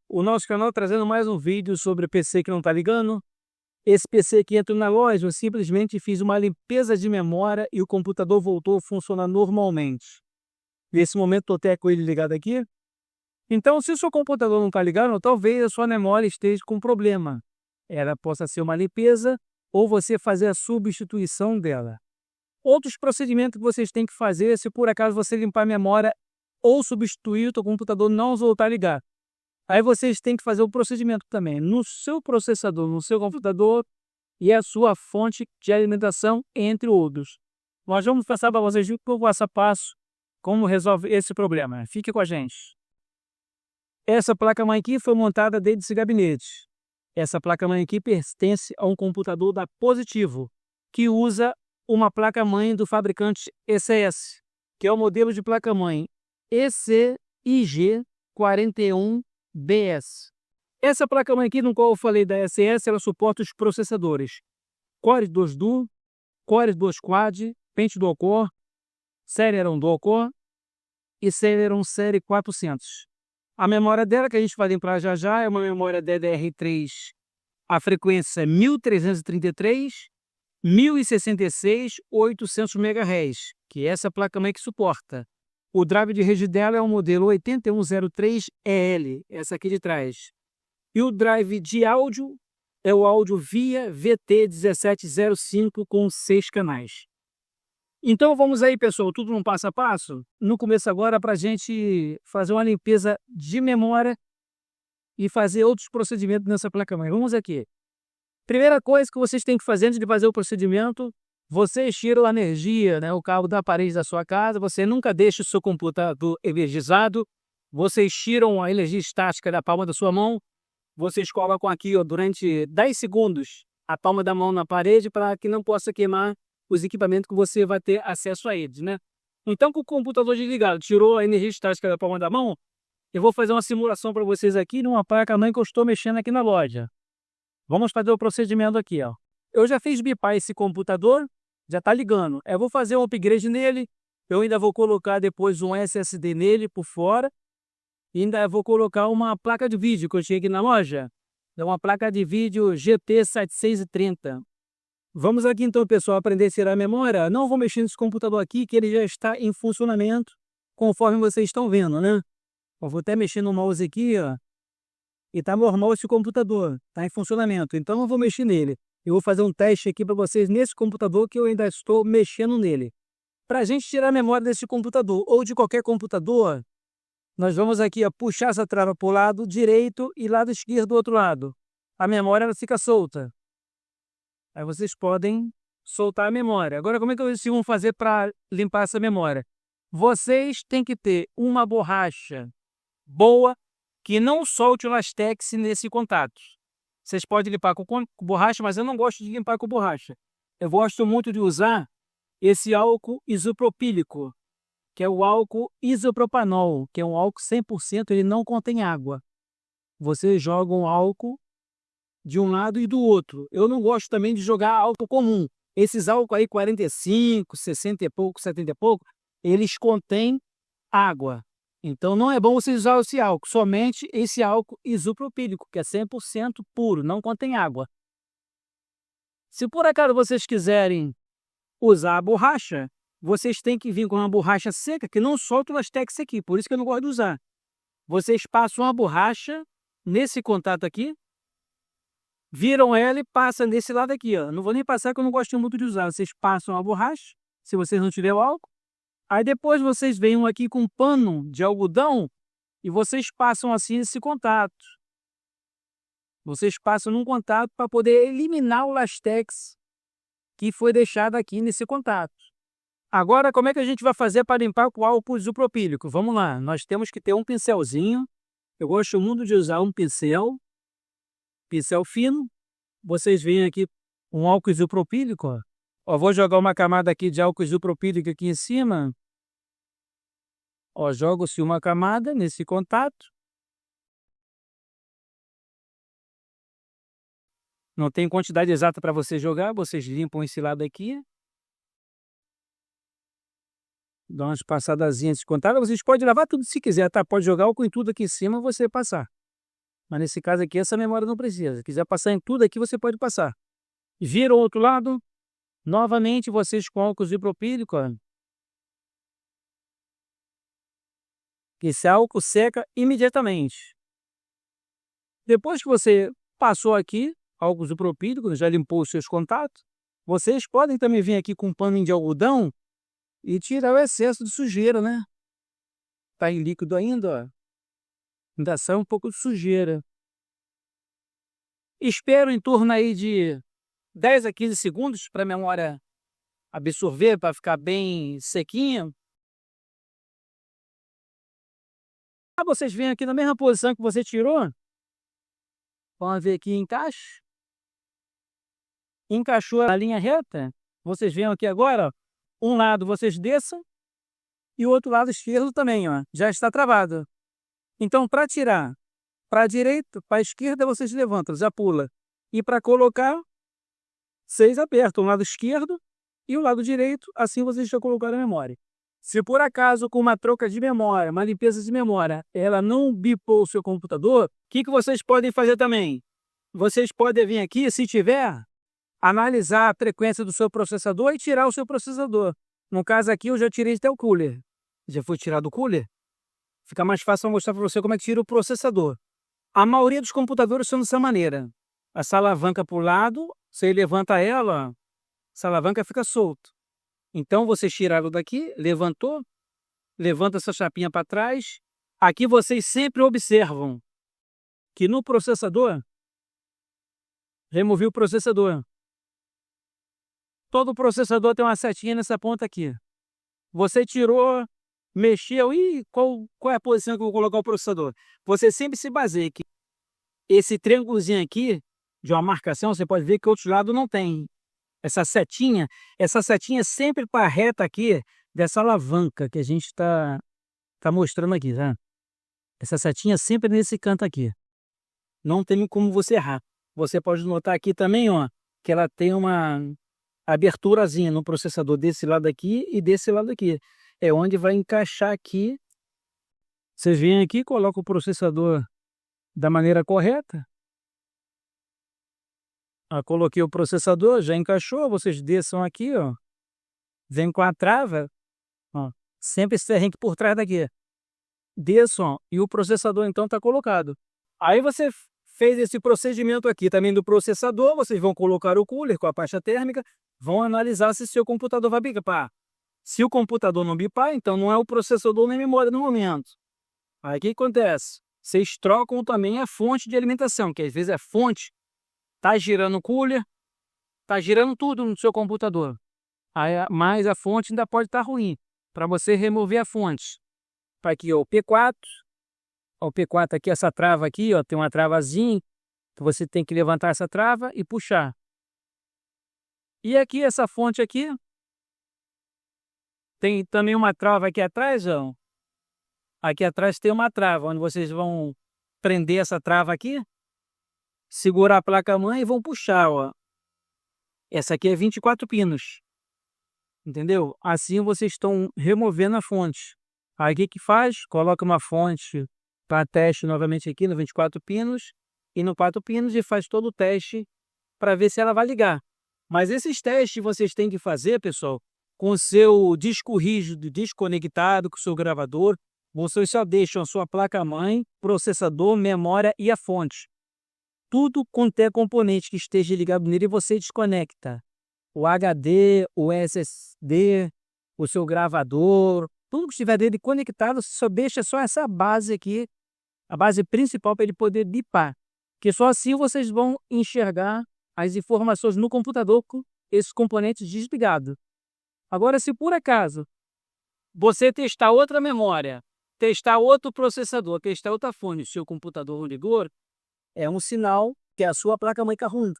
o nosso canal trazendo mais um vídeo sobre PC que não está ligando. Esse PC que entra na loja, eu simplesmente fiz uma limpeza de memória e o computador voltou a funcionar normalmente. Nesse momento estou até com ele ligado aqui. Então, se o seu computador não está ligado, talvez a sua memória esteja com problema. Ela possa ser uma limpeza ou você fazer a substituição dela. Outros procedimentos que vocês têm que fazer se por acaso você limpar a memória ou substituir o seu computador não voltar a ligar. Aí vocês têm que fazer o procedimento também no seu processador, no seu computador e a sua fonte de alimentação, entre outros. Nós vamos passar para vocês por passo a passo como resolve esse problema. Fique com a gente. Essa placa-mãe aqui foi montada dentro desse gabinete. Essa placa-mãe aqui pertence a um computador da Positivo, que usa uma placa-mãe do fabricante ECS, que é o modelo de placa-mãe ECIG41BS. Essa placa-mãe aqui, no qual eu falei da ECS, ela suporta os processadores Core 2 Duo, Core 2 Quad, Pentium Dual Core, Celeron Dual Core e Celeron Série 400. A memória dela, que a gente vai limpar já já, é uma memória DDR3, a frequência é 1333, 1066, 800 MHz, que é essa placa-mãe que suporta. O drive de rede dela é o modelo 8103EL, essa aqui de trás. E o drive de áudio é o áudio via VT1705 com 6 canais. Então vamos aí, pessoal, tudo no passo a passo. No começo agora, para a gente fazer uma limpeza de memória e fazer outros procedimentos nessa placa-mãe. Vamos aqui. Primeira coisa que vocês têm que fazer antes de fazer o procedimento, vocês tiram a energia, o cabo da parede da sua casa, você nunca deixa o seu computador energizado, vocês tiram a energia estática da palma da sua mão, vocês colocam aqui durante 10 segundos a palma da mão na parede para que não possa queimar os equipamentos que você vai ter acesso a eles, Então, com o computador desligado, tirou a energia estática da palma da mão, eu vou fazer uma simulação para vocês aqui numa placa-mãe que eu estou mexendo aqui na loja. Vamos fazer o procedimento aqui, Eu já fiz bipar esse computador, já está ligando. Eu vou fazer um upgrade nele, eu ainda vou colocar depois um SSD nele por fora, e ainda vou colocar uma placa de vídeo que eu tinha aqui na loja. É uma placa de vídeo GT730. Vamos aqui então, pessoal, aprender a tirar a memória. Não vou mexer nesse computador aqui, que ele já está em funcionamento, conforme vocês estão vendo, Eu vou até mexer no mouse aqui, e tá normal esse computador, tá em funcionamento. Então não vou mexer nele. Eu vou fazer um teste aqui para vocês nesse computador que eu ainda estou mexendo nele. Para a gente tirar a memória desse computador ou de qualquer computador, nós vamos aqui puxar essa trava para o lado direito e lado esquerdo do outro lado. A memória ela fica solta. Aí vocês podem soltar a memória. Agora, como é que vocês vão fazer para limpar essa memória? Vocês têm que ter uma borracha boa que não solte o lastex nesse contato. Vocês podem limpar com borracha, mas eu não gosto de limpar com borracha. Eu gosto muito de usar esse álcool isopropílico, que é o álcool isopropanol, que é um álcool 100%, ele não contém água. Vocês jogam álcool de um lado e do outro. Eu não gosto também de jogar álcool comum. Esses álcool aí 45, 60 e pouco, 70 e pouco, eles contêm água. Então não é bom você usar esse álcool, somente esse álcool isopropílico, que é 100% puro, não contém água. Se por acaso vocês quiserem usar a borracha, vocês têm que vir com uma borracha seca que não solta o lastex aqui, por isso que eu não gosto de usar. Vocês passam a borracha nesse contato aqui, viram ela e passam nesse lado aqui, Não vou nem passar que eu não gosto muito de usar. Vocês passam a borracha, se vocês não tiverem o álcool. Aí depois vocês vêm aqui com um pano de algodão e vocês passam assim esse contato. Vocês passam num contato para poder eliminar o lastex que foi deixado aqui nesse contato. Agora, como é que a gente vai fazer para limpar com álcool isopropílico? Vamos lá, nós temos que ter um pincelzinho. Eu gosto muito de usar um pincel fino. Vocês veem aqui um álcool isopropílico, vou jogar uma camada aqui de álcool isopropílico aqui em cima. Jogo-se uma camada nesse contato. Não tem quantidade exata para você jogar, vocês limpam esse lado aqui. Dá umas passadazinhas nesse contato. Vocês podem lavar tudo se quiser, tá? Pode jogar álcool em tudo aqui em cima e você passar. Mas nesse caso aqui, essa memória não precisa. Se quiser passar em tudo aqui, você pode passar. Vira o outro lado. Novamente, vocês com álcool isopropílico, ó. Esse álcool seca imediatamente. Depois que você passou aqui, álcool isopropílico, já limpou os seus contatos, vocês podem também vir aqui com um pano de algodão e tirar o excesso de sujeira, né? Tá em líquido ainda, ó. Ainda sai um pouco de sujeira. Espero em torno aí de 10 a 15 segundos para a memória absorver, para ficar bem sequinha. Vocês vêm aqui na mesma posição que você tirou. Vamos ver aqui, encaixe. Encaixou a linha reta. Vocês vêm aqui agora, ó. Um lado vocês desçam e o outro lado esquerdo também, ó. Já está travado. Então, para tirar para a direita, para a esquerda, vocês levantam, já pula. E para colocar, vocês apertam o lado esquerdo e o lado direito, assim vocês já colocaram a memória. Se por acaso com uma troca de memória, uma limpeza de memória, ela não bipou o seu computador, o que vocês podem fazer também? Vocês podem vir aqui, se tiver, analisar a frequência do seu processador e tirar o seu processador. No caso aqui, eu já tirei até o cooler. Já foi tirado o cooler? Fica mais fácil mostrar para você como é que tira o processador. A maioria dos computadores são dessa maneira. Essa alavanca para o lado, você levanta ela, essa alavanca fica solta. Então, você tira ela daqui, levantou, levanta essa chapinha para trás. Aqui vocês sempre observam que no processador, removi o processador. Todo processador tem uma setinha nessa ponta aqui. Você tirou, mexeu, e qual é a posição que eu vou colocar o processador? Você sempre se baseia que esse triângulozinho aqui, de uma marcação, você pode ver que o outro lado não tem. Essa setinha sempre para a reta aqui dessa alavanca que a gente está mostrando aqui, tá? Essa setinha sempre nesse canto aqui. Não tem como você errar. Você pode notar aqui também, ó, que ela tem uma aberturazinha no processador desse lado aqui e desse lado aqui. É onde vai encaixar aqui. Vocês vêm aqui, colocam o processador da maneira correta. Coloquei o processador, já encaixou. Vocês desçam aqui, ó. Vem com a trava, ó. Sempre esse ferrinho por trás daqui. Desçam, ó, e o processador então está colocado. Aí você fez esse procedimento aqui também do processador. Vocês vão colocar o cooler com a pasta térmica. Vão analisar se seu computador vai bipar. Se o computador não bipar, então não é o processador nem a memória no momento. Aí o que acontece? Vocês trocam também a fonte de alimentação, que às vezes a fonte está girando o cooler, está girando tudo no seu computador. Aí, mas a fonte ainda pode estar ruim. Para você remover a fonte. Para aqui, ó, o P4. Ó, o P4 aqui, essa trava aqui, ó, tem uma travazinha. Então você tem que levantar essa trava e puxar. E aqui, essa fonte aqui, tem também uma trava aqui atrás, ó. Aqui atrás tem uma trava, onde vocês vão prender essa trava aqui, segurar a placa-mãe e vão puxar, ó. Essa aqui é 24 pinos. Entendeu? Assim vocês estão removendo a fonte. Aí o que faz? Coloca uma fonte para teste novamente aqui no 24 pinos e no 4 pinos e faz todo o teste para ver se ela vai ligar. Mas esses testes vocês têm que fazer, pessoal, com o seu disco rígido desconectado, com o seu gravador. Vocês só deixam a sua placa-mãe, processador, memória e a fonte. Tudo quanto componente que esteja ligado nele, você desconecta. O HD, o SSD, o seu gravador, tudo que estiver dele conectado, você só deixa só essa base aqui, a base principal para ele poder bipar. Porque só assim vocês vão enxergar as informações no computador com esses componentes desligados. Agora, se por acaso você testar outra memória, testar outro processador, testar outra fonte, o seu computador não ligou, é um sinal que a sua placa-mãe está ruim.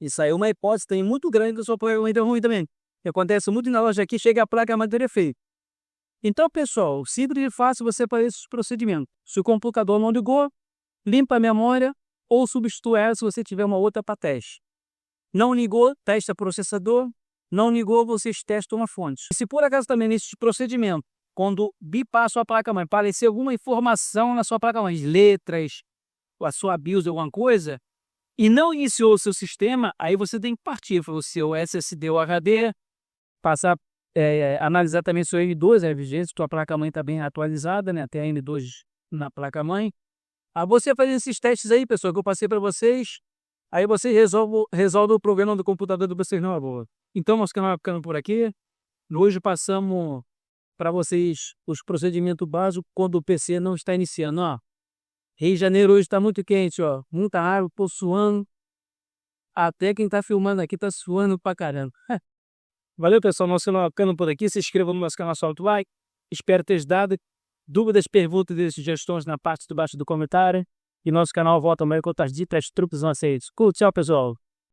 Isso aí é uma hipótese também muito grande da sua placa-mãe está ruim também. Que acontece muito na loja aqui, chega a placa-mãe de defeito. Então, pessoal, simples e fácil você fazer esse procedimento. Se o computador não ligou, limpa a memória ou substitua ela se você tiver uma outra para teste. Não ligou, testa processador. Não ligou, vocês testam uma fonte. E se por acaso também nesse procedimento, quando bipar a sua placa-mãe, aparecer alguma informação na sua placa-mãe, letras, a sua BIOS, alguma coisa, e não iniciou o seu sistema, aí você tem que partir para o seu SSD ou HD, passar, analisar também seu M2, a vigência, sua placa-mãe está bem atualizada, né? Tem a M2 na placa-mãe. Aí você faz esses testes aí, pessoal, que eu passei para vocês, aí você resolve o problema do computador de vocês não é boa. Então, nosso canal vai ficando por aqui. Hoje passamos para vocês os procedimentos básicos quando o PC não está iniciando, ó. Rio de Janeiro hoje está muito quente, ó. Muita água, tô suando. Até quem tá filmando aqui tá suando pra caramba. Valeu, pessoal. Nosso canal ficando por aqui. Se inscreva no nosso canal, solta o like. Espero ter dado dúvidas, perguntas e sugestões na parte de baixo do comentário. E nosso canal volta amanhã com outras dicas, truques não aceitos. Tchau, pessoal.